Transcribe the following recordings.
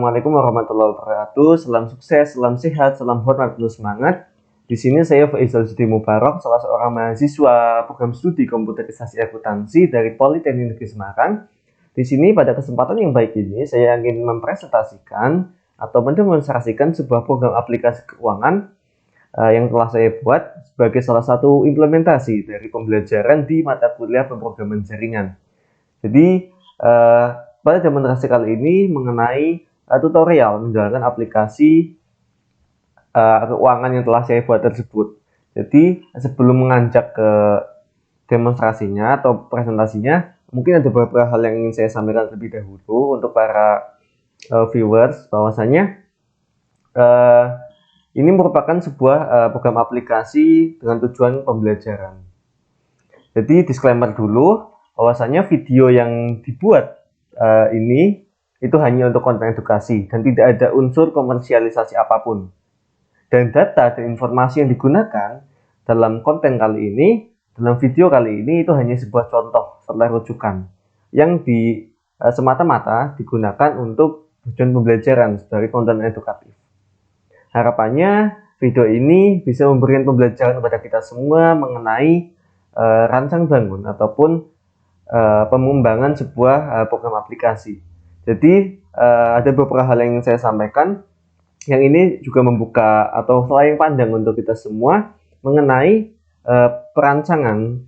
Assalamualaikum warahmatullahi wabarakatuh. Salam sukses, salam sehat, salam hormat, penuh semangat. Di sini saya Faizal Judi Mubarak, salah seorang mahasiswa program studi komputerisasi akuntansi dari Politeknik Negeri Semarang. Di sini pada kesempatan yang baik ini saya ingin mempresentasikan atau mendemonstrasikan sebuah program aplikasi keuangan yang telah saya buat sebagai salah satu implementasi dari pembelajaran di mata kuliah pemrograman jaringan. Jadi pada demonstrasi kali ini mengenai tutorial menjalankan aplikasi keuangan yang telah saya buat tersebut. Jadi sebelum menganjak ke demonstrasinya atau presentasinya, mungkin ada beberapa hal yang ingin saya sampaikan terlebih dahulu untuk para viewers, bahwasanya ini merupakan sebuah program aplikasi dengan tujuan pembelajaran. Jadi disclaimer dulu, bahwasanya video yang dibuat ini itu hanya untuk konten edukasi dan tidak ada unsur komersialisasi apapun. Dan data dan informasi yang digunakan dalam konten kali ini, dalam video kali ini itu hanya sebuah contoh serta rujukan yang semata-mata digunakan untuk tujuan pembelajaran sebagai konten edukatif. Harapannya video ini bisa memberikan pembelajaran kepada kita semua mengenai rancang bangun ataupun pengembangan sebuah program aplikasi. Jadi ada beberapa hal yang ingin saya sampaikan yang ini juga membuka atau layang pandang untuk kita semua mengenai perancangan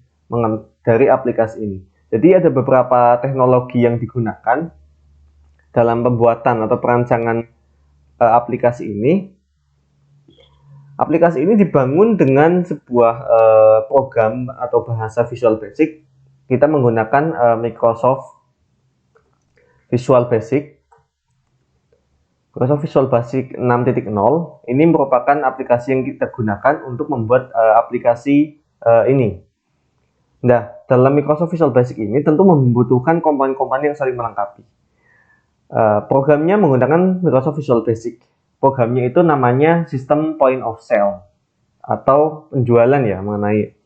dari aplikasi ini. Jadi ada beberapa teknologi yang digunakan dalam pembuatan atau perancangan aplikasi ini. Aplikasi ini dibangun dengan sebuah program atau bahasa Visual Basic. Kita menggunakan Microsoft Visual Basic 6.0. Ini merupakan aplikasi yang kita gunakan untuk membuat aplikasi ini. Nah, dalam Microsoft Visual Basic ini tentu membutuhkan komponen-komponen yang saling melengkapi. Programnya menggunakan Microsoft Visual Basic. Programnya itu namanya sistem point of sale atau penjualan ya, mengenai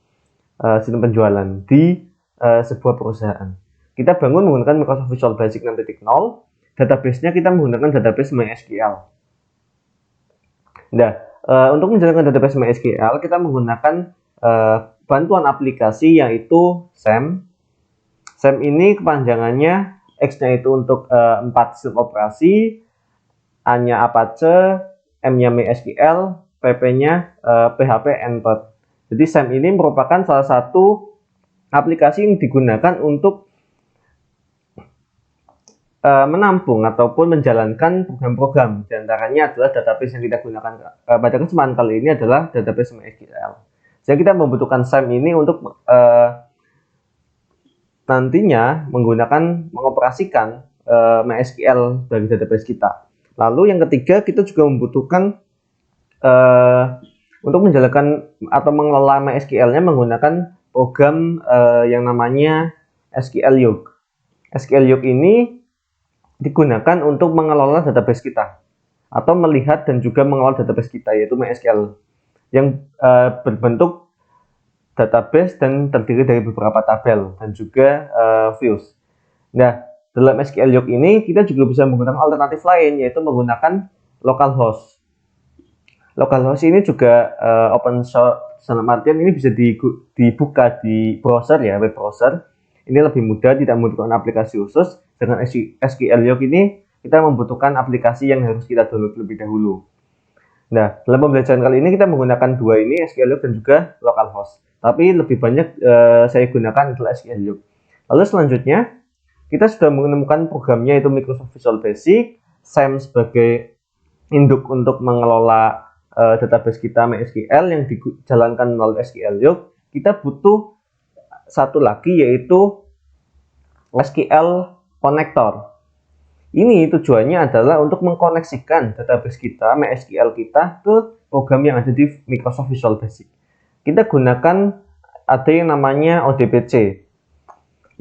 sistem penjualan di sebuah perusahaan. Kita bangun menggunakan Microsoft Visual Basic 6.0. Database-nya kita menggunakan database MySQL. Nah, untuk menjalankan database MySQL, kita menggunakan bantuan aplikasi yaitu SAM. SAM ini kepanjangannya, X-nya itu untuk 4 sistem operasi, A-nya Apache, M-nya MySQL, PP-nya PHP Endpoint. Jadi SAM ini merupakan salah satu aplikasi yang digunakan untuk menampung ataupun menjalankan program-program. Di antaranya adalah database yang kita gunakan pada kesempatan kali ini adalah database MySQL. Jadi kita membutuhkan SAM ini untuk nantinya mengoperasikan MySQL dari database kita. Lalu yang ketiga, kita juga membutuhkan untuk menjalankan atau mengelola MySQL-nya menggunakan program yang namanya SQLyoke. SQLyoke ini digunakan untuk mengelola database kita atau melihat dan juga mengelola database kita, yaitu MySQL yang berbentuk database dan terdiri dari beberapa tabel dan juga views. Nah, dalam SQLyoke ini kita juga bisa menggunakan alternatif lain, yaitu menggunakan localhost. Localhost ini juga open source, dalam artian ini bisa dibuka di browser ya, web browser. Ini lebih mudah, tidak membutuhkan aplikasi khusus. Dengan SQLyoke ini kita membutuhkan aplikasi yang harus kita download lebih dahulu. Nah, dalam pembelajaran kali ini kita menggunakan dua ini, SQLyoke dan juga localhost. Tapi lebih banyak saya gunakan adalah SQLyoke. Lalu selanjutnya kita sudah menemukan programnya, yaitu Microsoft Visual Basic, SAM sebagai induk untuk mengelola database kita MySQL yang dijalankan melalui SQLyoke. Kita butuh satu lagi, yaitu SQL Connector. Ini tujuannya adalah untuk mengkoneksikan database kita, MySQL kita, ke program yang ada di Microsoft Visual Basic. Kita gunakan ada yang namanya ODBC.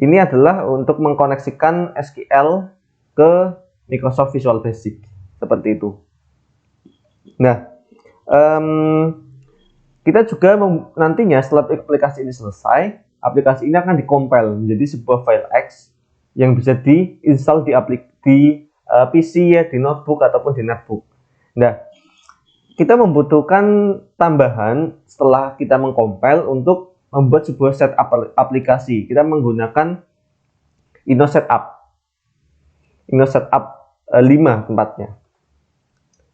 Ini adalah untuk mengkoneksikan SQL ke Microsoft Visual Basic. Seperti itu. Nah, kita juga nantinya setelah aplikasi ini selesai, aplikasi ini akan dikompil menjadi sebuah file X yang bisa diinstal di PC ya, di notebook ataupun di netbook. Nah, kita membutuhkan tambahan setelah kita mengcompile untuk membuat sebuah setup aplikasi. Kita menggunakan InnoSetup. InnoSetup 5 tempatnya.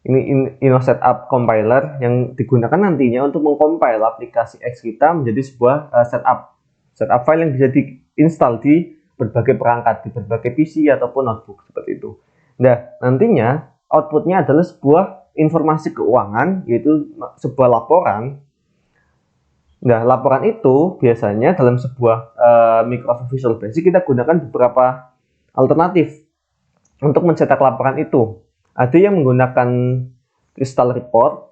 Ini InnoSetup compiler yang digunakan nantinya untuk mengcompile aplikasi X kita menjadi sebuah setup file yang bisa diinstal di berbagai perangkat, di berbagai PC ataupun notebook seperti itu. Nah, nantinya outputnya adalah sebuah informasi keuangan, yaitu sebuah laporan. Nah, laporan itu biasanya dalam sebuah Microsoft Visual Basic kita gunakan beberapa alternatif untuk mencetak laporan itu. Ada yang menggunakan Crystal Report,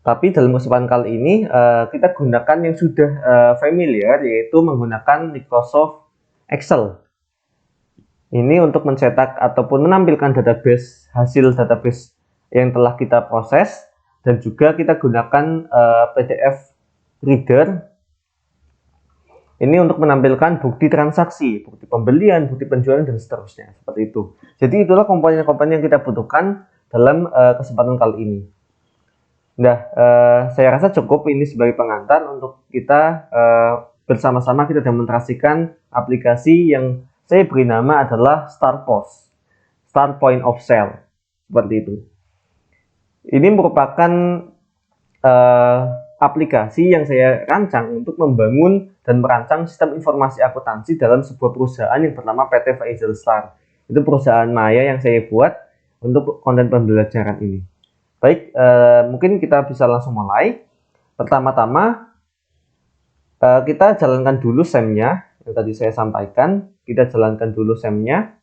tapi dalam kesempatan kali ini kita gunakan yang sudah familiar, yaitu menggunakan Microsoft Excel. Ini untuk mencetak ataupun menampilkan database, hasil database yang telah kita proses, dan juga kita gunakan PDF Reader. Ini untuk menampilkan bukti transaksi, bukti pembelian, bukti penjualan, dan seterusnya. Seperti itu. Jadi itulah komponen-komponen yang kita butuhkan dalam kesempatan kali ini. Nah, saya rasa cukup ini sebagai pengantar untuk kita bersama-sama kita demonstrasikan aplikasi yang saya beri nama adalah StarPOS, Start Point of Sale. Seperti itu. Ini merupakan aplikasi yang saya rancang untuk membangun dan merancang sistem informasi akuntansi dalam sebuah perusahaan yang bernama PT Faisal Star. Itu perusahaan maya yang saya buat untuk konten pembelajaran ini. Baik, mungkin kita bisa langsung mulai. Pertama-tama, kita jalankan dulu SEM-nya yang tadi saya sampaikan. Kita jalankan dulu SEM-nya.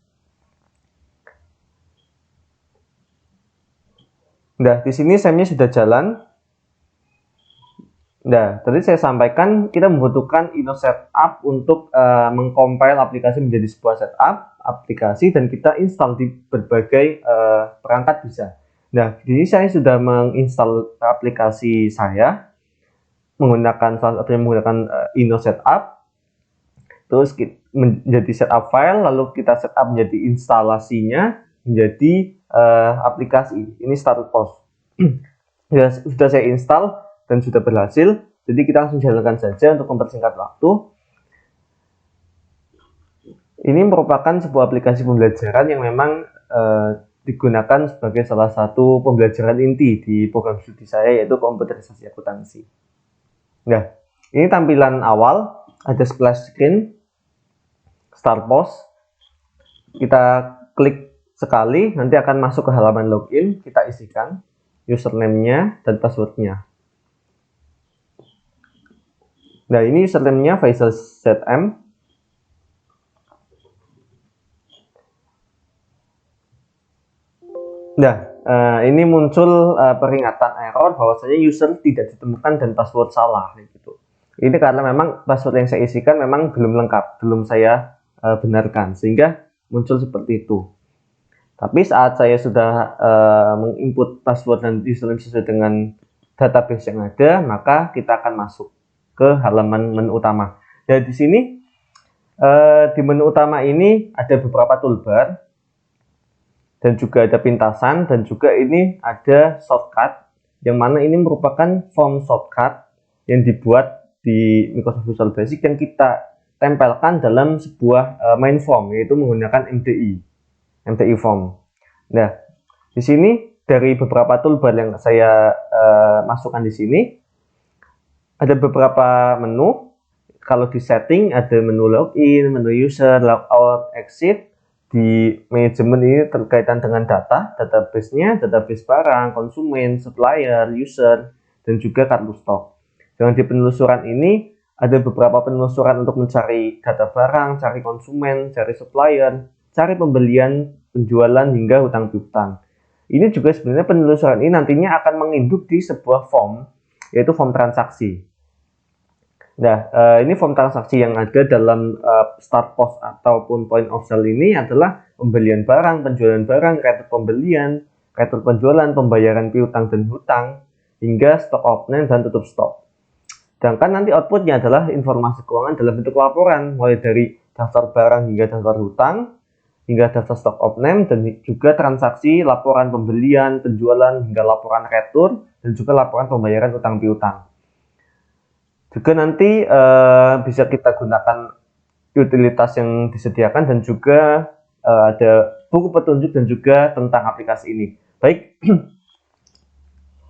Nah, di sini SEM-nya sudah jalan. Nah, tadi saya sampaikan kita membutuhkan InnoSetup untuk mengcompile aplikasi menjadi sebuah setup aplikasi dan kita install di berbagai perangkat bisa. Nah, di sini saya sudah menginstal aplikasi saya menggunakan InnoSetup, terus menjadi setup file, lalu kita setup menjadi instalasinya menjadi aplikasi. Ini StarPOS. Ya, sudah saya install dan sudah berhasil, jadi kita langsung jalankan saja untuk mempersingkat waktu. Ini merupakan sebuah aplikasi pembelajaran yang memang digunakan sebagai salah satu pembelajaran inti di program studi saya, yaitu komputerisasi akuntansi. Nah, ini tampilan awal, ada splash screen, StarPOS. Kita klik sekali, nanti akan masuk ke halaman login, kita isikan username-nya dan password-nya. Nah, ini username-nya Faisal ZM. Nah, ini muncul peringatan error bahwasanya user tidak ditemukan dan password salah gitu. Ini karena memang password yang saya isikan memang belum lengkap, belum saya benarkan, sehingga muncul seperti itu. Tapi saat saya sudah menginput password dan username sesuai dengan database yang ada, maka kita akan masuk ke halaman menu utama. Dan di sini di menu utama ini ada beberapa toolbar dan juga ada pintasan, dan juga ini ada shortcut yang mana ini merupakan form shortcut yang dibuat di Microsoft Visual Basic yang kita tempelkan dalam sebuah main form, yaitu menggunakan MDI form. Nah, di sini dari beberapa toolbar yang saya masukkan di sini ada beberapa menu. Kalau di setting ada menu login, menu user, logout, exit. Di manajemen ini terkaitan dengan data, database-nya, database barang, konsumen, supplier, user, dan juga kartu stok. Dengan di penelusuran ini ada beberapa penelusuran untuk mencari data barang, cari konsumen, cari supplier, cari pembelian, penjualan, hingga hutang piutang. Ini juga sebenarnya penelusuran ini nantinya akan menginduk di sebuah form, yaitu form transaksi. Nah, ini form transaksi yang ada dalam StarPOS ataupun Point of Sale ini adalah pembelian barang, penjualan barang, retur pembelian, penjualan, pembayaran piutang dan hutang, hingga stok opening dan tutup stok. Sedangkan nanti outputnya adalah informasi keuangan dalam bentuk laporan, mulai dari daftar barang hingga daftar hutang, hingga daftar stock of name, dan juga transaksi, laporan pembelian, penjualan, hingga laporan retur, dan juga laporan pembayaran utang piutang. Juga nanti bisa kita gunakan utilitas yang disediakan, dan juga ada buku petunjuk dan juga tentang aplikasi ini. Baik,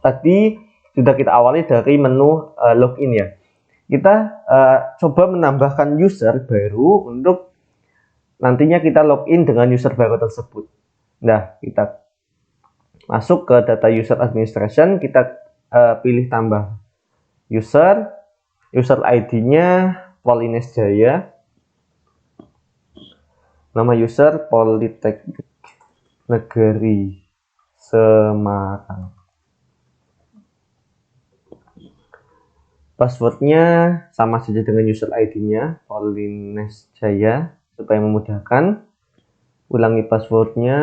tadi sudah kita awali dari menu login ya. Kita coba menambahkan user baru untuk nantinya kita login dengan user baru tersebut. Nah, kita masuk ke data user administration, kita pilih tambah user ID-nya Polines Jaya, nama user Politeknik Negeri Semarang. Passwordnya sama saja dengan user ID-nya, Polines Jaya, supaya memudahkan. Ulangi passwordnya.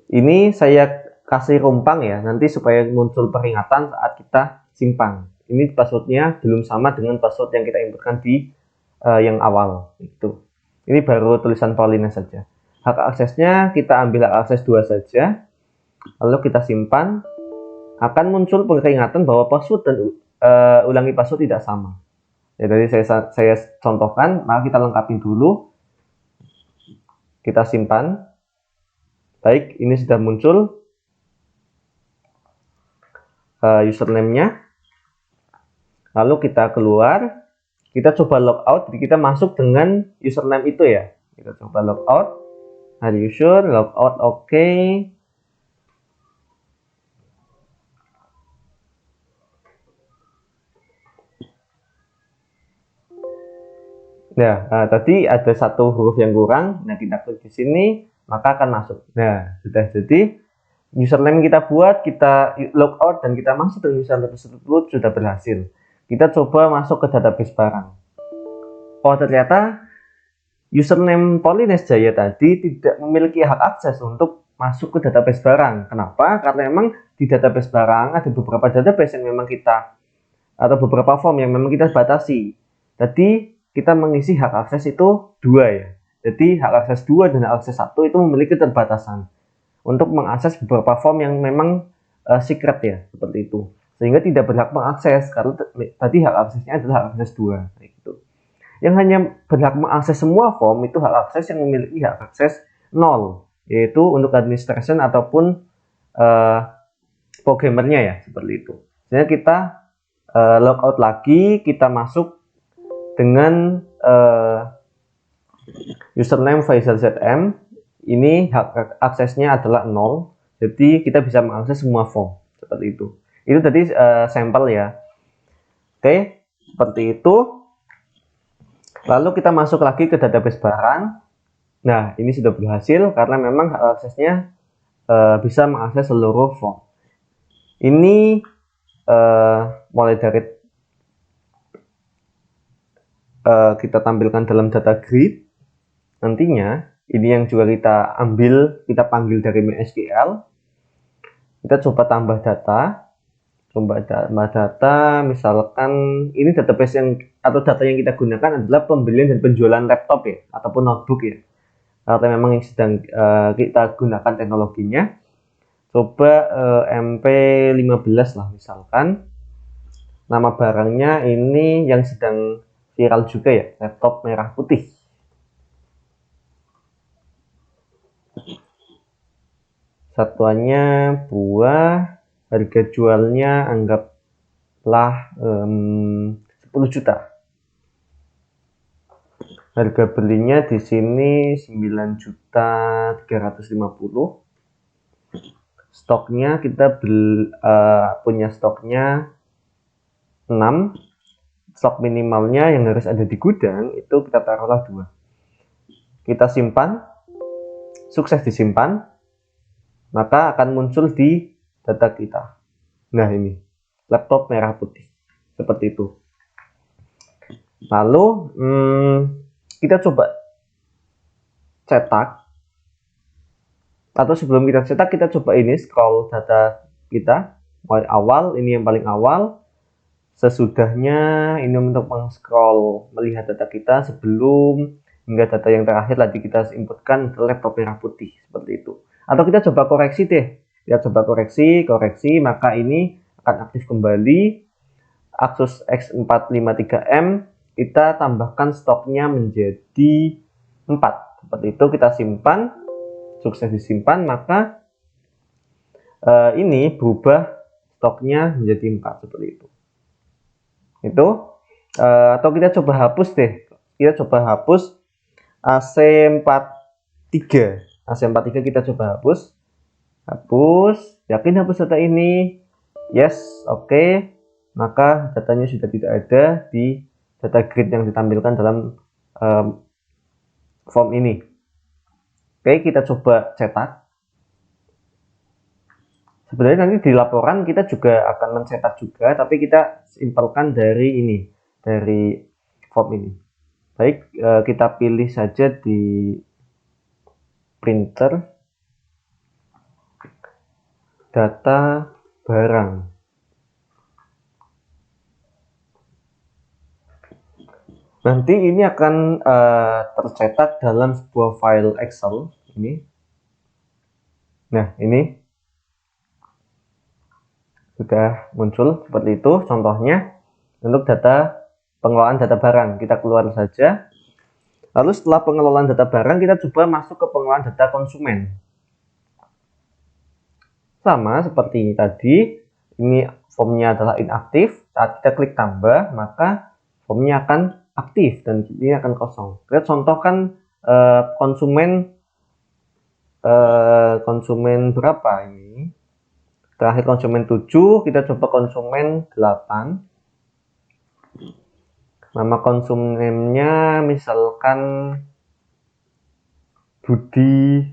Ini saya kasih rumpang ya, nanti supaya muncul peringatan saat kita simpan. Ini passwordnya belum sama dengan password yang kita inputkan di yang awal. Itu. Ini baru tulisan Polines saja. Hak aksesnya kita ambil hak akses 2 saja, lalu kita simpan. Akan muncul peringatan bahwa password dan ulangi password tidak sama. Ya, tadi saya contohkan, maka kita lengkapi dulu. Kita simpan. Baik, ini sudah muncul username-nya. Lalu kita keluar, kita coba logout, jadi kita masuk dengan username itu ya. Kita coba logout, are you sure, logout, oke. Nah, tadi ada satu huruf yang kurang. Nah, kita klik di sini, maka akan masuk. Nah, sudah jadi username kita buat, kita logout dan kita masuk dengan username tersebut sudah berhasil. Kita coba masuk ke database barang. Oh, ternyata username Polines Jaya tadi tidak memiliki hak akses untuk masuk ke database barang. Kenapa? Karena memang di database barang ada beberapa database yang memang kita, atau beberapa form yang memang kita batasi. Jadi kita mengisi hak akses itu 2 ya. Jadi hak akses 2 dan hak akses 1 itu memiliki keterbatasan untuk mengakses beberapa form yang memang secret ya, seperti itu. Sehingga tidak berhak mengakses karena tadi hak aksesnya adalah hak akses 2 gitu. Yang hanya berhak mengakses semua form itu hak akses yang memiliki hak akses 0, yaitu untuk administration ataupun programmernya ya, seperti itu. Sehingga kita logout lagi, kita masuk dengan username Faisal ZM. Ini hak aksesnya adalah 0, jadi kita bisa mengakses semua form seperti itu. Itu tadi sampel ya. Oke, seperti itu. Lalu kita masuk lagi ke database barang. Nah, ini sudah berhasil karena memang hak aksesnya bisa mengakses seluruh form. Ini mulai dari kita tampilkan dalam data grid. Nantinya ini yang juga kita panggil dari MySQL. Kita coba tambah data. Misalkan ini database yang atau data yang kita gunakan adalah pembelian dan penjualan laptop ya, ataupun notebook ya. Karena memang yang sedang kita gunakan teknologinya. Coba MP15 lah misalkan. Nama barangnya ini yang sedang viral juga ya, laptop merah putih. Satuannya buah, harga jualnya anggaplah 10 juta. Harga belinya di sini 9.350.000. Stoknya kita punya stoknya 6. Stok minimalnya yang harus ada di gudang itu kita taruhlah 2. Kita simpan, sukses disimpan, maka akan muncul di data kita. Nah, ini laptop merah putih seperti itu. Lalu kita coba cetak, atau sebelum kita cetak kita coba ini scroll data kita mulai awal. Ini yang paling awal. sesudahnya ini untuk meng-scroll melihat data kita sebelum hingga data yang terakhir tadi kita inputkan ke laptop merah putih seperti itu. Atau kita coba koreksi deh. Kita coba koreksi, maka ini akan aktif kembali. Asus X453M kita tambahkan stoknya menjadi 4. Seperti itu kita simpan, sukses disimpan, maka ini berubah stoknya menjadi 4 seperti itu. Atau kita coba hapus deh. Kita coba hapus AC43. AC43 kita coba hapus. Yakin hapus data ini? Yes, oke. Maka datanya sudah tidak ada di data grid yang ditampilkan dalam form ini. Oke, kita coba cetak. Sebenarnya nanti di laporan kita juga akan mencetak juga, tapi kita simpelkan dari ini, dari form ini. Baik, kita pilih saja di printer data barang. Nanti ini akan tercetak dalam sebuah file Excel ini. Nah, ini sudah muncul seperti itu contohnya untuk data pengelolaan data barang. Kita keluar saja. Lalu setelah pengelolaan data barang, kita coba masuk ke pengelolaan data konsumen. Sama seperti tadi, ini formnya adalah inaktif. Saat kita klik tambah, maka formnya akan aktif dan ini akan kosong. Kita contohkan konsumen berapa ini? Terakhir konsumen 7, kita coba konsumen 8. Nama konsumennya misalkan Budi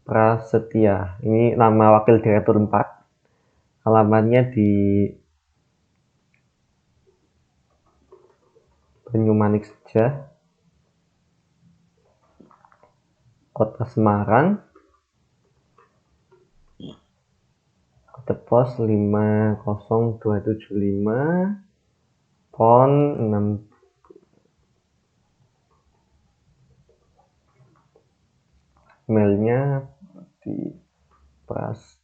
Prasetya. Ini nama wakil direktur 4. Alamatnya di Banyumanik saja. Kota Semarang. Kode pos 50275. Pon 6. Emailnya di Pras.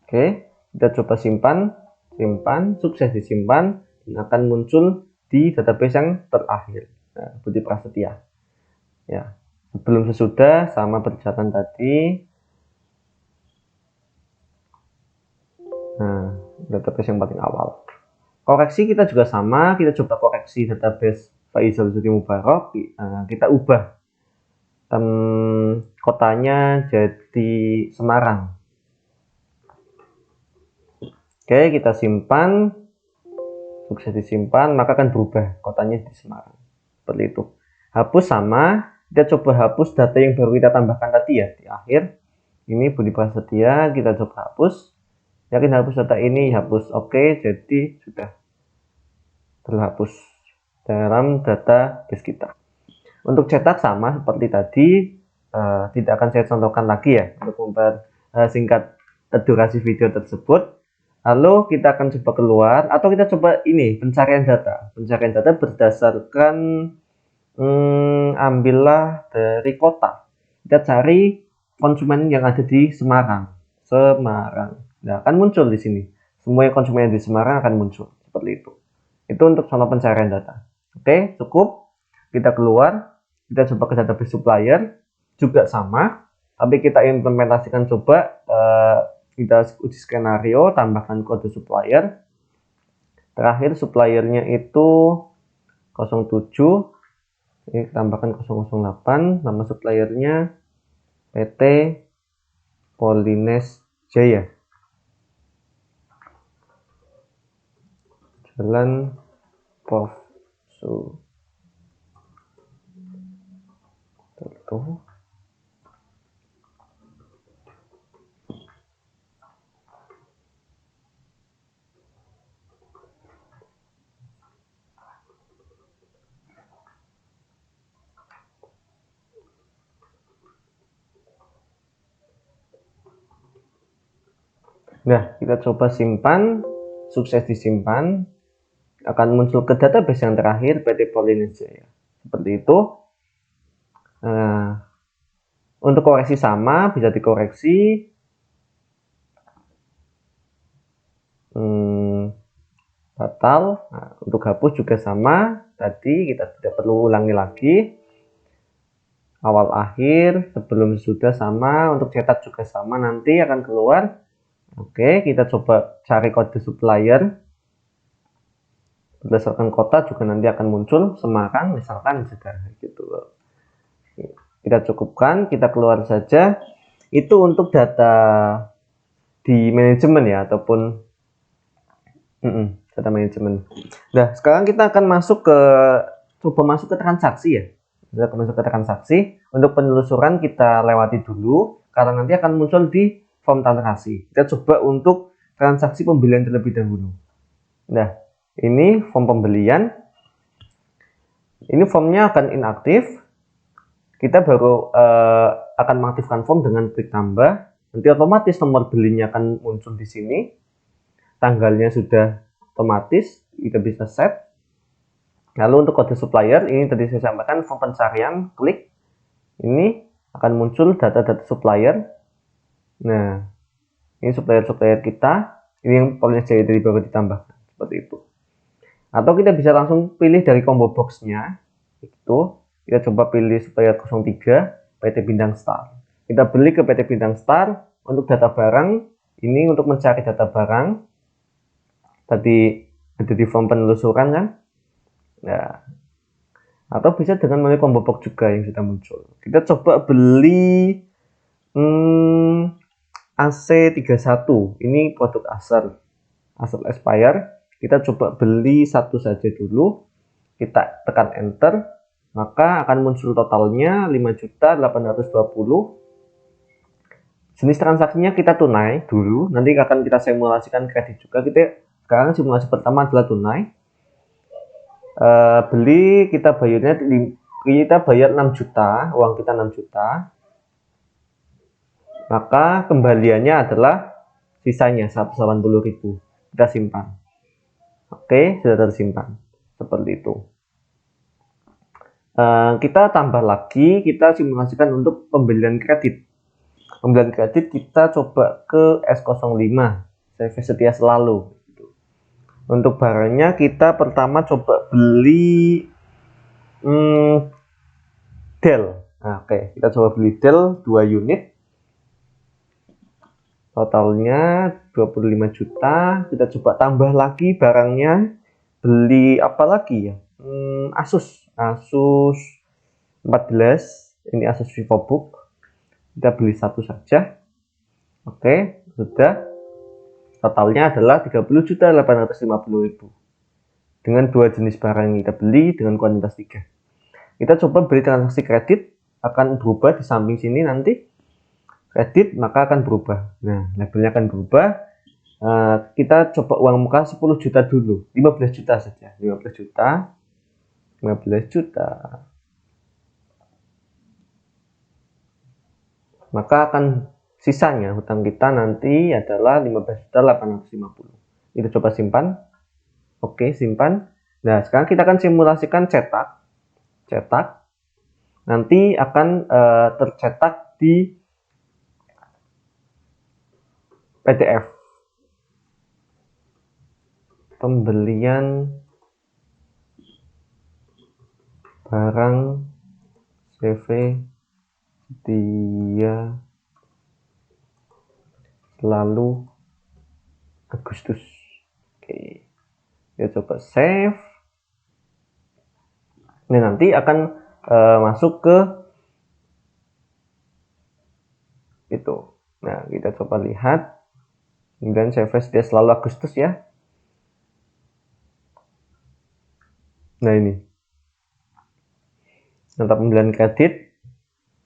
Oke, kita coba simpan, sukses disimpan, dan akan muncul di database yang terakhir. Nah, Budi Prasetya. Ya, sebelum sesudah sama perjalanan tadi. Nah, database yang paling awal. Koreksi kita juga sama, kita coba koreksi database Faizal Zudi Mubarok. Nah, kita ubah kotanya jadi Semarang. Oke, kita simpan, sukses disimpan, maka akan berubah kotanya di Semarang. Seperti itu. Hapus sama, kita coba hapus data yang baru kita tambahkan tadi ya di akhir. Ini Budi Prasetya, kita coba hapus. Yakin hapus data ini, hapus. Oke, jadi sudah terhapus dalam database kita. Untuk cetak sama seperti tadi, tidak akan saya contohkan lagi ya untuk mempersingkat durasi video tersebut. Lalu kita akan coba keluar atau kita coba ini pencarian data. Pencarian data berdasarkan ambillah dari kota. Kita cari konsumen yang ada di Semarang. Nah, akan muncul di sini. Semua konsumen yang di Semarang akan muncul seperti itu. Itu untuk contoh pencarian data. Oke, cukup. Kita keluar, kita coba ke database supplier, juga sama. Tapi kita implementasikan coba kita uji skenario, tambahkan kode supplier. Terakhir suppliernya itu 07, ini tambahkan 008, nama suppliernya PT Polines Jaya. Jalan Pofsu. Tuh. Nah, kita coba simpan, sukses disimpan, akan muncul ke database yang terakhir PT Polinesia ya. Seperti itu. Nah, untuk koreksi sama bisa dikoreksi. Batal. Nah, untuk hapus juga sama. Tadi kita tidak perlu ulangi lagi. Awal akhir, sebelum sesudah sama. Untuk cetak juga sama. Nanti akan keluar. Oke, kita coba cari kode supplier. Berdasarkan kota juga nanti akan muncul Semarang misalkan juga gitu. Kita cukupkan, kita keluar saja. Itu untuk data di manajemen ya, ataupun data manajemen. Nah, sekarang kita akan coba masuk ke transaksi ya. Kita akan masuk ke transaksi. Untuk penelusuran kita lewati dulu, karena nanti akan muncul di form transaksi. Kita coba untuk transaksi pembelian terlebih dahulu. Nah, ini form pembelian. Ini formnya akan inaktif. Kita baru akan mengaktifkan form dengan klik tambah. Nanti otomatis nomor belinya akan muncul di sini. Tanggalnya sudah otomatis, kita bisa set. Lalu untuk kode supplier, ini tadi saya sampaikan form pencarian, klik. Ini akan muncul data-data supplier. Nah, ini supplier-supplier kita. Ini yang Polinesia dari baru ditambahkan. Seperti itu. Atau kita bisa langsung pilih dari combo box-nya. Itu, kita coba pilih supplier 03, PT Bintang Star. Kita beli ke PT Bintang Star untuk data barang. Ini untuk mencari data barang. Tadi ada di form penelusuran kan. Nah, atau bisa dengan melalui combo box juga yang sudah muncul. Kita coba beli AC31. Ini produk Acer Aspire. Kita coba beli satu saja dulu. Kita tekan enter, maka akan muncul totalnya 5.820. Jenis transaksinya kita tunai dulu, nanti akan kita simulasikan kredit juga. Sekarang simulasi pertama adalah tunai. Beli kita bayar 6 juta, uang kita 6 juta. Maka kembaliannya adalah sisanya 180.000. Kita simpan. Oke, sudah tersimpan. Seperti itu. Kita tambah lagi, kita simulasikan untuk pembelian kredit. Pembelian kredit kita coba ke S05, service setia selalu. Untuk barangnya kita pertama coba beli Dell. Nah, oke, kita coba beli Dell 2 unit. Totalnya 25 juta. Kita coba tambah lagi barangnya. Beli apa lagi ya? Asus 14. Ini Asus VivoBook. Kita beli satu saja. Oke, sudah. Totalnya adalah 30.850.000. Dengan dua jenis barang yang kita beli dengan kuantitas 3. Kita coba beli transaksi kredit, akan berubah di samping sini nanti. Kredit maka akan berubah. Nah, labelnya akan berubah. Kita coba uang muka 10 juta dulu. 15 juta saja. 15 juta. 15 juta. Maka akan sisanya hutang kita nanti adalah 15.850. Kita coba simpan. Oke, simpan. Nah, sekarang kita akan simulasikan cetak. Nanti akan tercetak di PDF. Pembelian barang CV dia selalu Agustus. Oke, kita coba save. Ini nanti akan masuk ke itu. Nah, kita coba lihat. Kemudian CV dia selalu Agustus ya. Nah, ini data pembelian kredit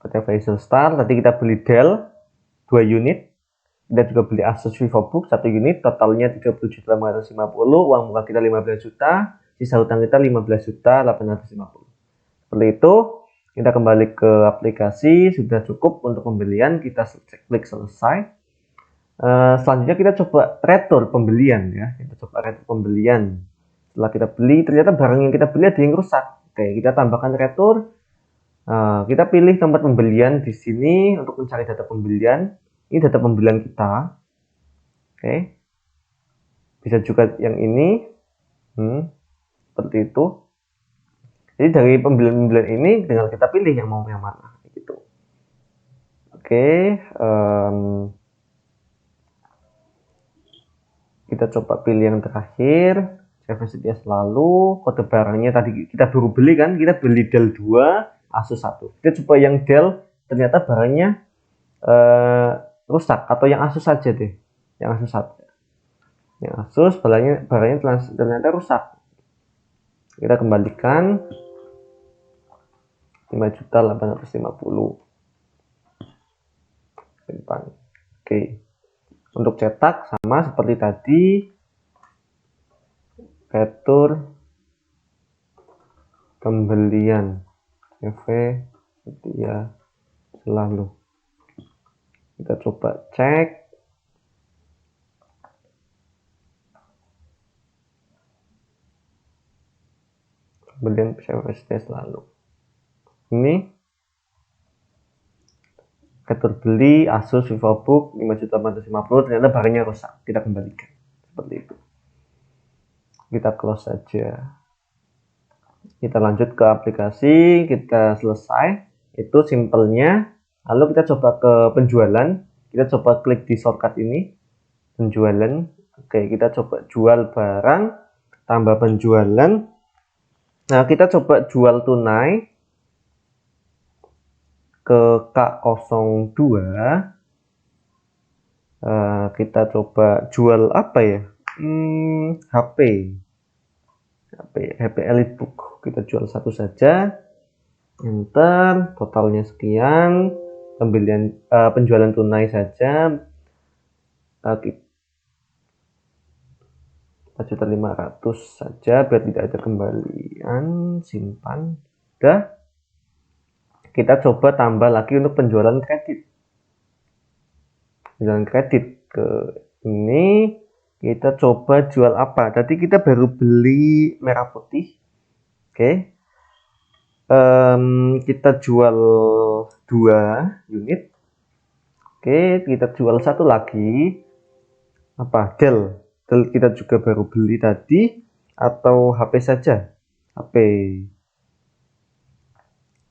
PT Faisal Star. Tadi kita beli Dell 2 unit. Kita juga beli Asus VivoBook 1 unit. Totalnya 30.850. Uang muka kita 15 juta. Sisa hutang kita 15.850. Seperti itu. Kita kembali ke aplikasi. Sudah cukup untuk pembelian. Kita klik selesai. Selanjutnya kita coba retur pembelian ya. Kita coba retur pembelian. Setelah kita beli, ternyata barang yang kita beli ada yang rusak. Oke, kita tambahkan retur. Kita pilih tempat pembelian di sini untuk mencari data pembelian. Ini data pembelian kita. Oke. Bisa juga yang ini. Seperti itu. Jadi dari pembelian-pembelian ini tinggal kita pilih yang mau yang mana gitu. Oke, kita coba pilih yang terakhir. Save setia selalu. Kode barangnya tadi kita baru beli kan, kita beli Dell 2, Asus 1. Kita coba yang Dell, ternyata barangnya rusak, atau yang Asus saja deh, yang Asus 1. Yang Asus barangnya ternyata rusak. Kita kembalikan 5.850. Simpan. Oke. Untuk cetak sama seperti tadi, retur pembelian CV setia selalu. Kita coba cek. Pembelian CV setia selalu. Ini retur beli Asus VivoBook 5.850, ternyata barangnya rusak. Kita kembalikan. Seperti itu. Kita close saja. Kita lanjut ke aplikasi, kita selesai. Itu simpelnya. Lalu kita coba ke penjualan. Kita coba klik di shortcut ini. Penjualan. Oke, kita coba jual barang. Tambah penjualan. Nah, kita coba jual tunai ke K02. Kita coba jual apa ya? HP Elitebook. Kita jual satu saja. Enter. Totalnya sekian. Penjualan tunai saja. 4.500.000 saja biar tidak ada kembalian. Simpan. Udah. Kita coba tambah lagi untuk penjualan kredit. Penjualan kredit ke ini. Kita coba jual apa? Tadi kita baru beli merah putih. Oke. Kita jual 2 unit. Oke, kita jual satu lagi. Apa? Dell kita juga baru beli tadi. Atau HP saja? HP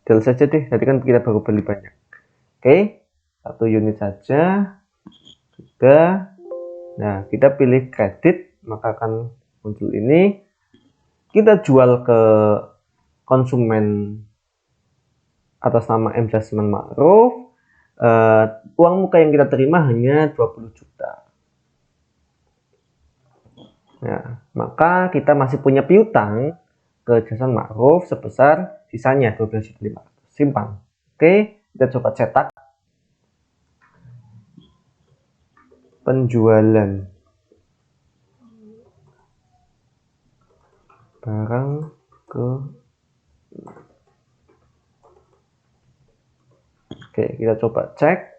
Dell saja deh, tadi kan kita baru beli banyak. Oke, satu unit saja. Sudah. Nah, kita pilih kredit, maka akan muncul ini. Kita jual ke konsumen atas nama M. Jasman Ma'ruf. Uang muka yang kita terima hanya 20 juta. Nah, maka kita masih punya piutang ke Jasman Ma'ruf sebesar sisanya 12.500. Simpan. Oke, kita coba cetak. Penjualan barang ke. Oke, kita coba cek.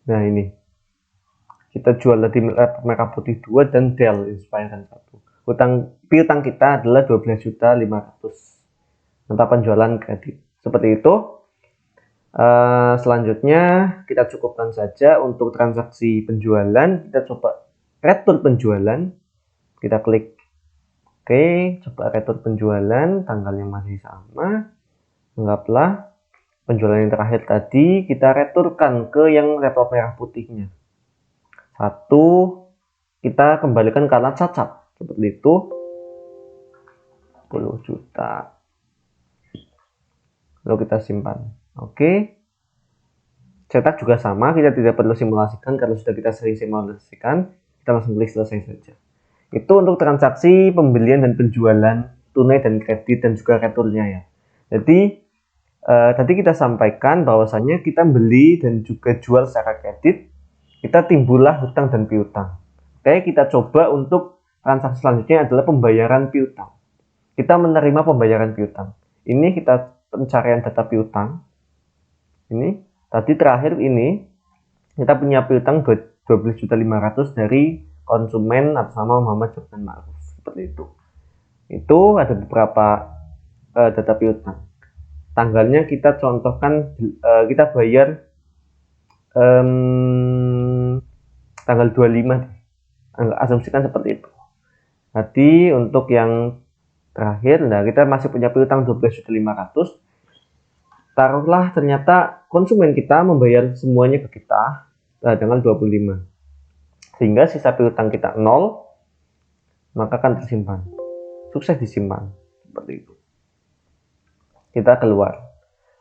Nah, ini. Kita jual tadi merah putih 2 dan Dell Inspiron 1. Piutang kita adalah 12.500.000. Mantap penjualan kredit. Seperti itu. Selanjutnya kita cukupkan saja untuk transaksi penjualan. Kita coba retur penjualan. Kita klik oke, coba retur penjualan, tanggalnya masih sama. Anggaplah penjualan yang terakhir tadi kita returkan ke yang laptop merah putihnya. 1 kita kembalikan karena cacat. Seperti itu. 10 juta. Lalu kita simpan. Oke. Cetak juga sama, kita tidak perlu simulasikan karena sudah kita sering simulasikan. Kita langsung klik selesai saja. Itu untuk transaksi pembelian dan penjualan tunai dan kredit dan juga returnya ya. Jadi tadi kita sampaikan bahwasanya kita beli dan juga jual secara kredit, kita timbullah hutang dan piutang. Oke, kita coba untuk transaksi selanjutnya adalah pembayaran piutang. Kita menerima pembayaran piutang. Ini kita pencarian data piutang. Ini tadi terakhir ini kita punya piutang 12.500.000 dari konsumen atas nama Muhammad Jokdan Ma'ruf. Seperti itu. Itu ada beberapa data piutang. Tanggalnya kita contohkan, kita bayar tanggal 25, asumsikan seperti itu. Tadi untuk yang terakhir, nah kita masih punya piutang 12.500.000. Taruhlah ternyata konsumen kita membayar semuanya ke kita tanggal 25. Sehingga sisa piutang kita 0, maka akan tersimpan. Sukses disimpan. Seperti itu. Kita keluar.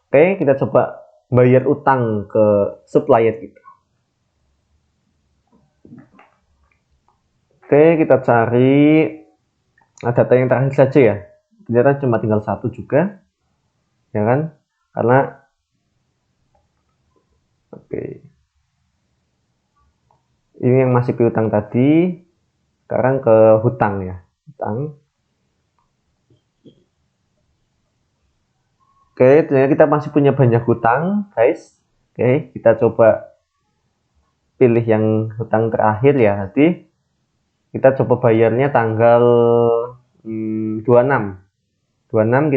Oke, kita coba bayar utang ke supplier kita. Oke, kita cari data yang terakhir saja ya. Ternyata cuma tinggal satu juga. Ya kan? Karena ini yang masih piutang tadi. Sekarang ke hutang ya. Hutang. Oke, ternyata kita masih punya banyak hutang, guys. Oke, kita coba pilih yang hutang terakhir ya. Nanti kita coba bayarnya tanggal 26. 26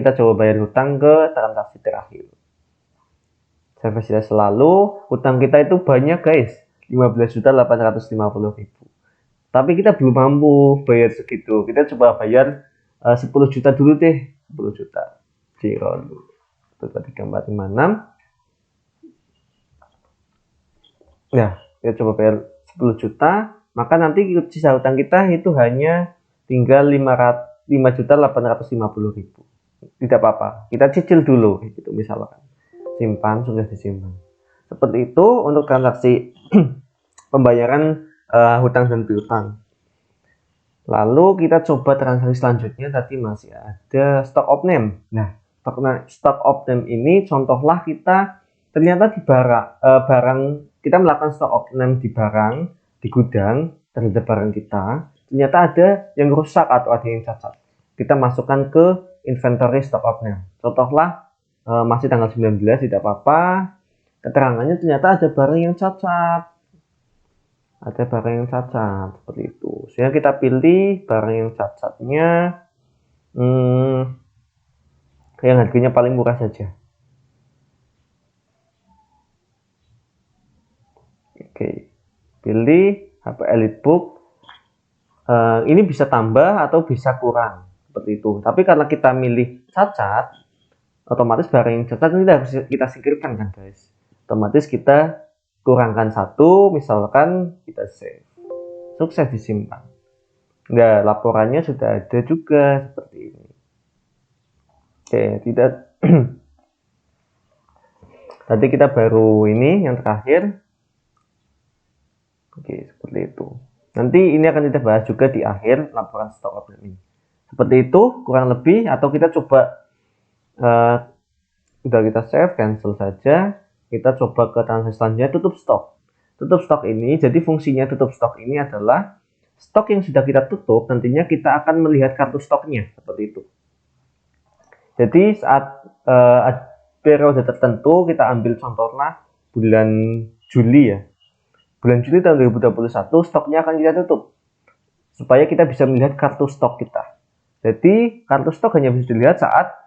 kita coba bayar hutang ke transaksi terakhir. Saya sudah selalu hutang kita itu banyak, guys. 15.850.000. Tapi kita belum mampu bayar segitu. Kita coba bayar 10 juta dulu deh. 10 juta. 0, 1, 2, 3, 4, 5, 6. Ya, kita coba bayar 10 juta. Maka nanti sisa hutang kita itu hanya tinggal 5.850.000. Tidak apa-apa. Kita cicil dulu. Gitu misalkan. Simpan, sudah disimpan. Seperti itu untuk transaksi pembayaran hutang dan piutang. Lalu kita coba transaksi selanjutnya. Tadi masih ada stock of name. Nah, stock of name ini contohlah kita ternyata di barang kita melakukan stock of name di barang, di gudang terhadap barang kita. Ternyata ada yang rusak atau ada yang cacat. Kita masukkan ke inventory stock of name. Contohlah masih tanggal 19, tidak apa-apa. Keterangannya ternyata ada barang yang cacat. Ada barang yang cacat seperti itu. Sehingga kita pilih barang yang cacatnya yang harganya paling murah saja. Oke, pilih HP EliteBook. Ini bisa tambah atau bisa kurang seperti itu. Tapi karena kita milih cacat, otomatis barang yang cacat ini harus kita singkirkan kan, guys. Otomatis kita kurangkan satu, misalkan kita save. Sukses disimpan. Nah, laporannya sudah ada juga seperti ini. Oke, tidak. Tadi kita baru ini yang terakhir. Oke, seperti itu. Nanti ini akan kita bahas juga di akhir laporan stock of name ini. Seperti itu kurang lebih, atau kita coba udah kita save, cancel saja. Kita coba ke transaksi selanjutnya, tutup stok. Tutup stok ini, jadi fungsinya tutup stok ini adalah stok yang sudah kita tutup, nantinya kita akan melihat kartu stoknya, seperti itu. Jadi saat periode tertentu, kita ambil contohnya bulan Juli ya. Bulan Juli tahun 2021, stoknya akan kita tutup. Supaya kita bisa melihat kartu stok kita. Jadi kartu stok hanya bisa dilihat saat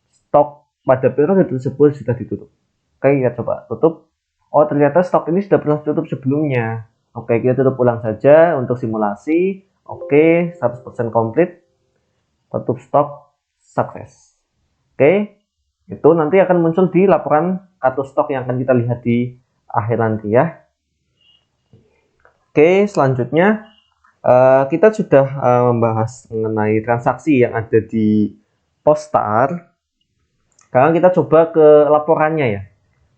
stok pada periode tersebut sudah ditutup. Oke, kita coba tutup. Oh, ternyata stok ini sudah pernah tutup sebelumnya. Oke, kita tutup ulang saja untuk simulasi. Oke, 100% komplit. Tutup stok, sukses. Oke, itu nanti akan muncul di laporan kartu stok yang akan kita lihat di akhir nanti ya. Oke, selanjutnya kita sudah membahas mengenai transaksi yang ada di Postar. Sekarang kita coba ke laporannya ya.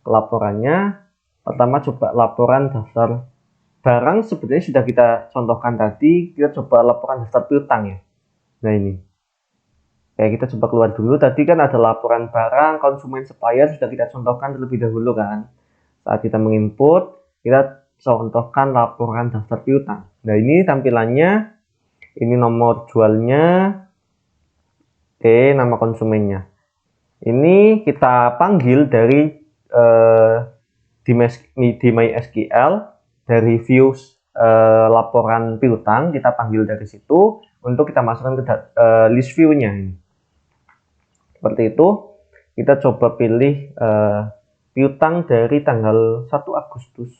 Laporannya pertama coba laporan daftar barang, sebetulnya sudah kita contohkan tadi. Kita coba laporan daftar piutang ya. Nah ini, kayak kita coba keluar dulu. Tadi kan ada laporan barang, konsumen, supplier, sudah kita contohkan terlebih dahulu kan. Saat kita menginput, kita contohkan laporan daftar piutang. Nah, ini tampilannya, ini nomor jualnya, nama konsumennya. Ini kita panggil dari di MySQL, dari views laporan piutang, kita panggil dari situ untuk kita masukkan ke list view-nya ini. Seperti itu, kita coba pilih piutang dari tanggal 1 Agustus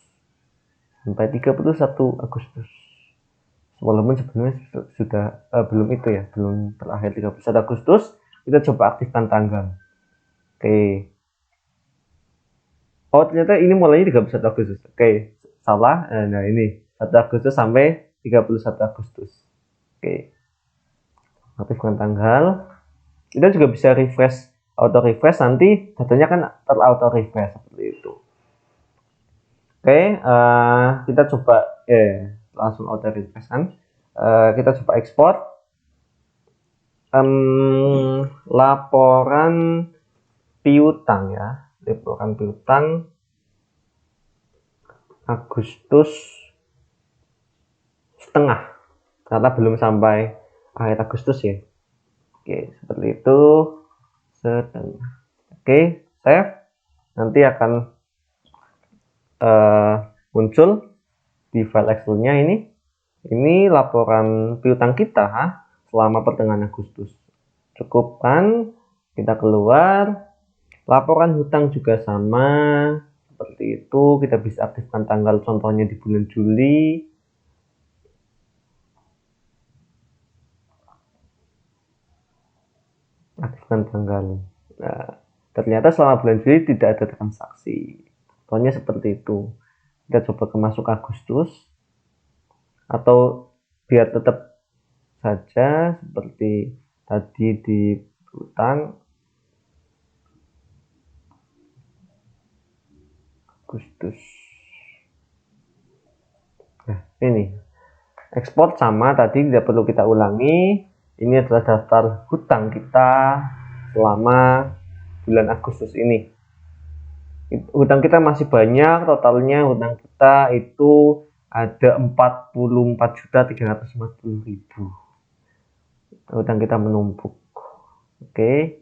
sampai 31 Agustus. Walaupun sebenarnya sudah belum itu ya, belum terakhir 31 Agustus, kita coba aktifkan tanggal. Oke. Oh, ternyata ini mulainya 31 Agustus. Oke, salah. Nah, ini 1 Agustus sampai 31 Agustus. Oke. Aktifkan tanggal. Kita juga bisa refresh, auto refresh, nanti datanya kan terauto refresh seperti itu. Oke, kita coba langsung auto refresh kan. Kita coba ekspor laporan piutang ya, laporan piutang Agustus setengah, karena belum sampai akhir Agustus ya. Oke, seperti itu, setengah. Oke, save. Nanti akan muncul di file Excel-nya ini. Ini laporan piutang kita selama pertengahan Agustus. Cukupkan, kita keluar. Laporan hutang juga sama, seperti itu. Kita bisa aktifkan tanggal, contohnya di bulan Juli. Aktifkan tanggal. Nah, ternyata selama bulan Juli tidak ada transaksi. Contohnya seperti itu. Kita coba masuk Agustus, atau biar tetap saja seperti tadi di hutang Agustus. Nah, ini ekspor sama tadi, tidak perlu kita ulangi. Ini adalah daftar hutang kita selama bulan Agustus ini. Hutang kita masih banyak, totalnya hutang kita itu ada 44.350.000. Hutang kita menumpuk. Oke.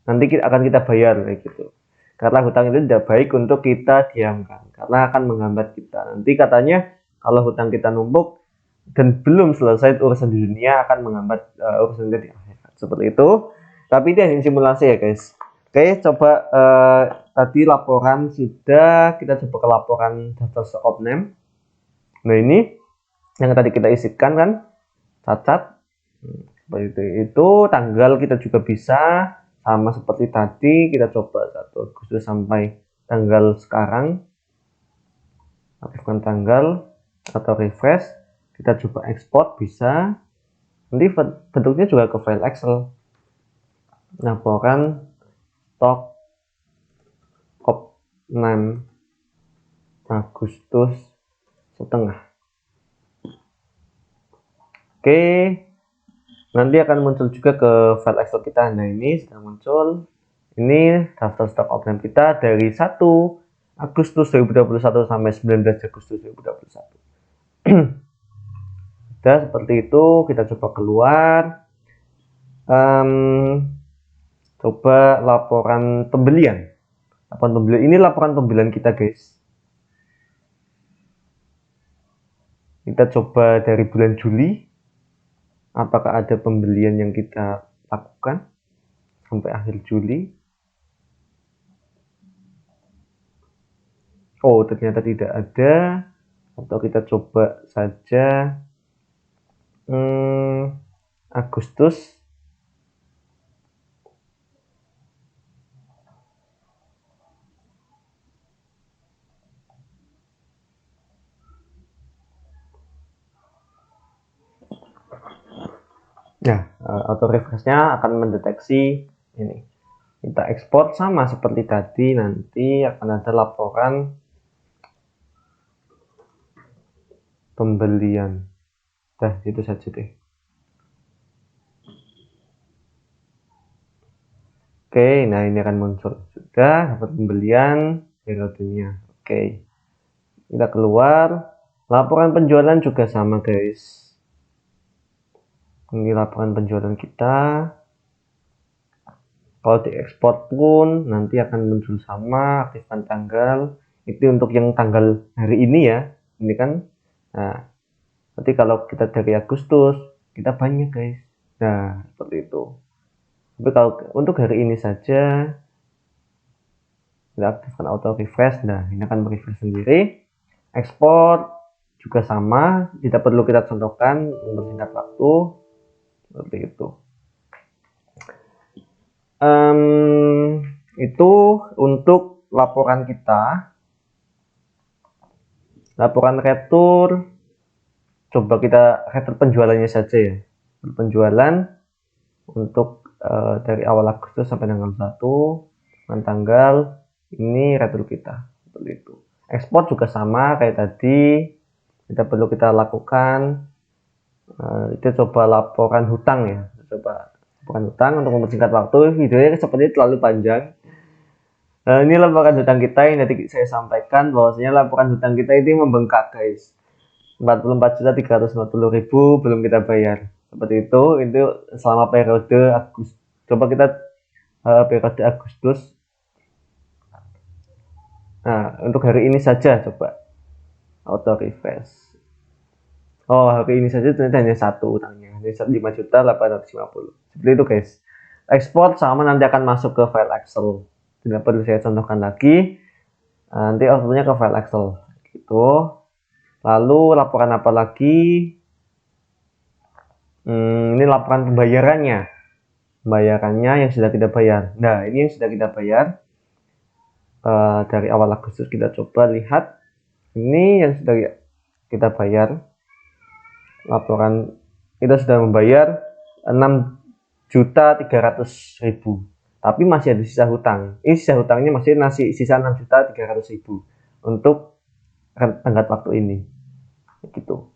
Nanti akan kita bayar kayak gitu. Karena hutang itu tidak baik untuk kita diamkan, karena akan menghambat kita. Nanti katanya kalau hutang kita numpuk dan belum selesai urusan di dunia, akan menghambat urusan kita di akhirat. Seperti itu. Tapi ini hanya simulasi ya guys. Oke, coba tadi laporan sudah, kita coba ke laporan daftar stock name. Nah, ini yang tadi kita isikan kan, cacat. Seperti itu. Tanggal kita juga bisa sama seperti tadi, kita coba 1 Agustus sampai tanggal sekarang. Aktifkan tanggal atau refresh. Kita coba ekspor, bisa. Nanti bentuknya juga ke file Excel. Laporan stok name Agustus setengah. Oke, nanti akan muncul juga ke file Excel kita. Nah, ini sudah muncul. Ini daftar stok name kita dari 1 Agustus 2021 sampai 19 Agustus 2021. Sudah seperti itu. Kita coba keluar. Coba laporan pembelian. Ini laporan pembelian kita guys. Kita coba dari bulan Juli, apakah ada pembelian yang kita lakukan sampai akhir Juli. Oh, ternyata tidak ada. Atau kita coba saja Agustus. Nah, auto refresh-nya akan mendeteksi ini. Kita ekspor sama seperti tadi, nanti akan ada laporan pembelian. Nah, itu saja deh. Oke, nah ini akan muncul. Sudah dapat pembelian periodenya. Oke. Kita keluar. Laporan penjualan juga sama guys. Ini laporan penjualan kita. Kalau diekspor pun nanti akan muncul sama, aktifkan tanggal. Itu untuk yang tanggal hari ini ya. Ini kan. Nah, nanti kalau kita dari Agustus, kita banyak guys. Nah, seperti itu. Tapi kalau untuk hari ini saja, kita aktifkan auto refresh. Nah, ini akan merefresh sendiri. Ekspor juga sama, tidak perlu kita contohkan mempersingkat waktu. Seperti itu. Itu untuk laporan kita. Laporan retur, coba kita retur penjualannya saja ya. Penjualan untuk dari awal Agustus sampai tanggal 1 dengan tanggal ini retur kita. Seperti itu. Ekspor juga sama kayak tadi, tidak perlu kita lakukan. Itu coba laporan hutang ya. Coba laporan hutang untuk mempersingkat waktu. Videonya seperti terlalu panjang. Ini laporan hutang kita yang tadi saya sampaikan bahwasanya laporan hutang kita ini membengkak guys. 44.350.000 belum kita bayar. Seperti itu selama periode Agustus. Coba kita periode Agustus. Nah, untuk hari ini saja coba auto refresh. Oh, hari ini saja ternyata hanya satu utangnya, 5.850.000. Seperti itu guys. Ekspor sama nanti akan masuk ke file Excel. Tidak perlu saya contohkan lagi. Nanti outputnya ke file Excel. Gitu. Lalu laporan apa lagi? Ini laporan pembayarannya. Pembayarannya yang sudah kita bayar. Nah, ini yang sudah kita bayar. Dari awal Agustus kita coba lihat. Ini yang sudah kita bayar. Laporan kita sudah membayar 6.300.000. Tapi masih ada sisa hutang. Ini sisa hutangnya masih sisa 6.300.000 untuk tenggat waktu ini. Gitu.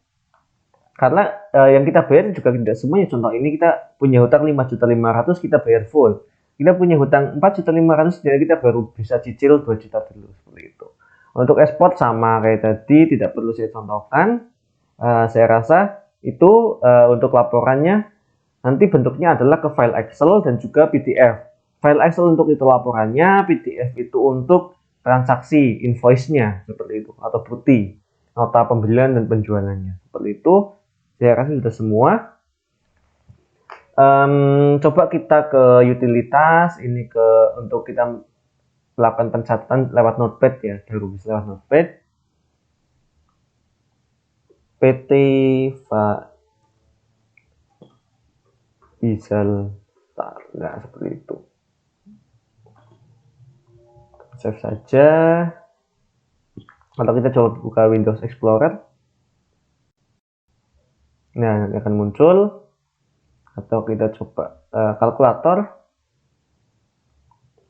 Karena yang kita bayar juga tidak semuanya. Contoh ini kita punya hutang 5.500.000 kita bayar full. Kita punya hutang 4.500.000 jadi kita baru bisa cicil 2 juta dulu seperti itu. Untuk ekspor sama kayak tadi, tidak perlu saya contohkan. Saya rasa itu untuk laporannya nanti bentuknya adalah ke file Excel dan juga PDF. File Excel untuk itu laporannya, PDF itu untuk transaksi, invoice-nya, seperti itu, atau bukti, nota pembelian dan penjualannya. Seperti itu, saya rasa sudah semua. Coba kita ke utilitas, ini untuk kita melakukan pencatatan lewat Notepad ya, baru bisa lewat Notepad. PT Faisal Star, nah seperti itu. Save saja. Atau kita coba buka Windows Explorer. Nah, nanti akan muncul. Atau kita coba kalkulator.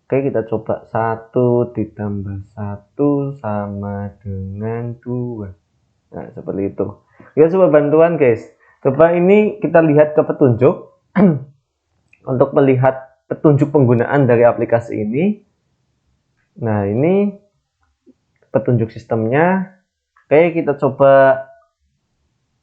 Oke, kita coba 1 ditambah 1 sama dengan 2. Nah, seperti itu. Kita coba bantuan guys. Coba ini kita lihat ke petunjuk. Untuk melihat petunjuk penggunaan dari aplikasi ini. Nah, ini petunjuk sistemnya. Oke, kita coba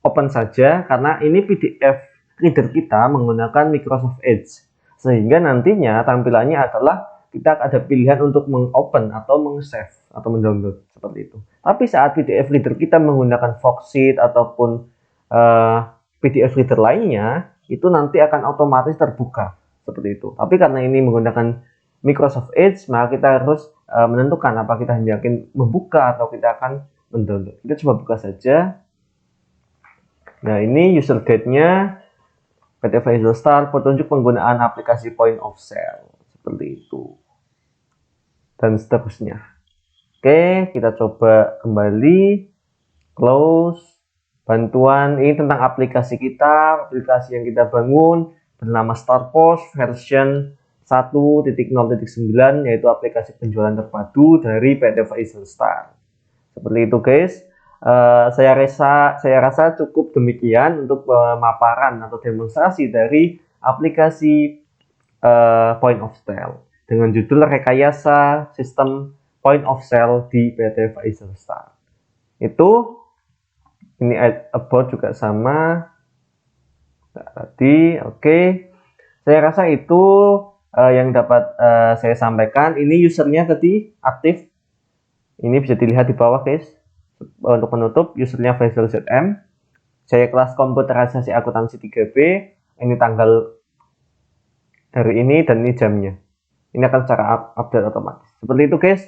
open saja karena ini PDF reader kita menggunakan Microsoft Edge. Sehingga nantinya tampilannya adalah kita ada pilihan untuk mengopen atau meng-save atau mendownload seperti itu. Tapi saat PDF reader kita menggunakan Foxit ataupun PDF reader lainnya, itu nanti akan otomatis terbuka seperti itu. Tapi karena ini menggunakan Microsoft Edge, maka kita harus menentukan apa kita hendakin membuka atau kita akan mendownload. Kita coba buka saja. Nah, ini user guide-nya PT Faisal Star, petunjuk penggunaan aplikasi point of sale seperti itu dan seterusnya. Oke, kita coba kembali close. Bantuan ini tentang aplikasi kita, aplikasi yang kita bangun bernama StarPost version 1.0.9, yaitu aplikasi penjualan terpadu dari PT Faisal Star. Seperti itu guys. Saya rasa cukup demikian untuk pemaparan atau demonstrasi dari aplikasi point of sale dengan judul rekayasa sistem point of sale di PT Faisal Star. Itu Ini about juga sama. Tadi oke. Saya rasa itu yang dapat saya sampaikan. Ini usernya tadi aktif. Ini bisa dilihat di bawah guys. Untuk penutup, usernya Faisal ZM. Saya kelas komputerisasi akuntansi 3B. Ini tanggal hari ini dan ini jamnya. Ini akan secara update otomatis. Seperti itu guys.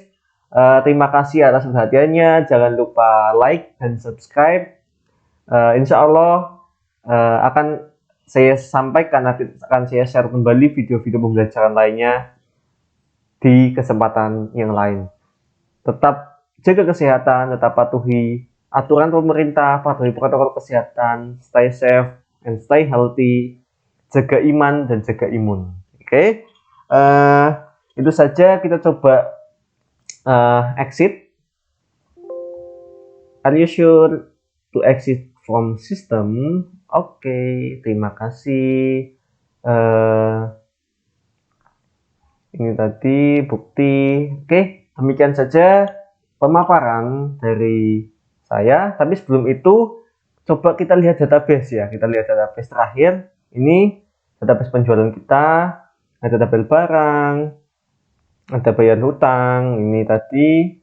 Terima kasih atas perhatiannya. Jangan lupa like dan subscribe. Insya Allah akan saya sampaikan, akan saya share kembali video-video pembelajaran lainnya di kesempatan yang lain. Tetap jaga kesehatan, tetap patuhi aturan pemerintah, patuhi protokol kesehatan, stay safe and stay healthy, jaga iman dan jaga imun. Oke, itu saja. Kita coba exit. Are you sure to exit from system? Oke, terima kasih. Ini tadi bukti. Oke, demikian saja pemaparan dari saya. Tapi sebelum itu, coba kita lihat database ya. Kita lihat database terakhir. Ini database penjualan kita. Ada tabel barang. Ada bayar hutang. Ini tadi.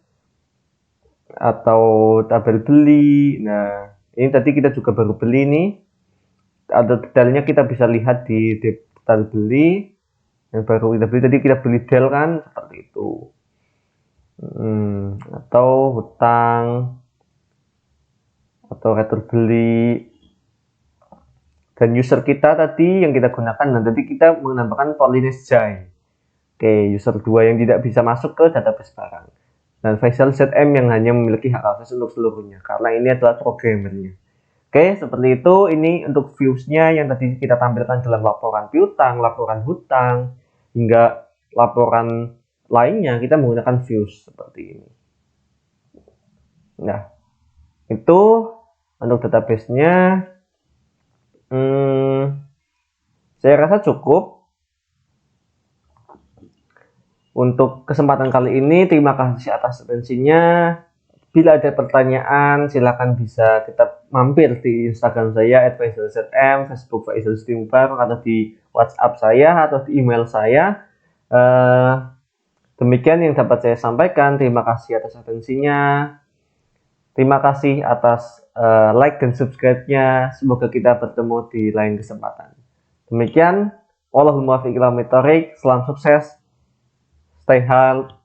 Atau tabel beli. Nah, ini tadi kita juga baru beli nih. Ada detailnya kita bisa lihat di detail beli. Yang baru kita beli tadi, kita beli del kan, seperti itu. Atau hutang, atau retur beli. Dan user kita tadi yang kita gunakan, dan tadi kita menambahkan Polines Jai. Oke, user 2 yang tidak bisa masuk ke database barang. Dan Faisal ZM yang hanya memiliki hak akses untuk seluruhnya, karena ini adalah programmernya. Oke, seperti itu. Ini untuk views-nya yang tadi kita tampilkan dalam laporan piutang, laporan hutang, hingga laporan lainnya kita menggunakan views seperti ini. Nah, itu untuk database-nya. Saya rasa cukup untuk kesempatan kali ini. Terima kasih atas atensinya. Bila ada pertanyaan, silakan bisa kita mampir di Instagram saya @faisalzm, Facebook Faisal Stimbar, atau di WhatsApp saya atau di email saya. Demikian yang dapat saya sampaikan. Terima kasih atas atensinya. Terima kasih atas like dan subscribe-nya. Semoga kita bertemu di lain kesempatan. Demikian. Wallahul muwaffiq ila aqwamit thoriq. Salam sukses. Stay healthy.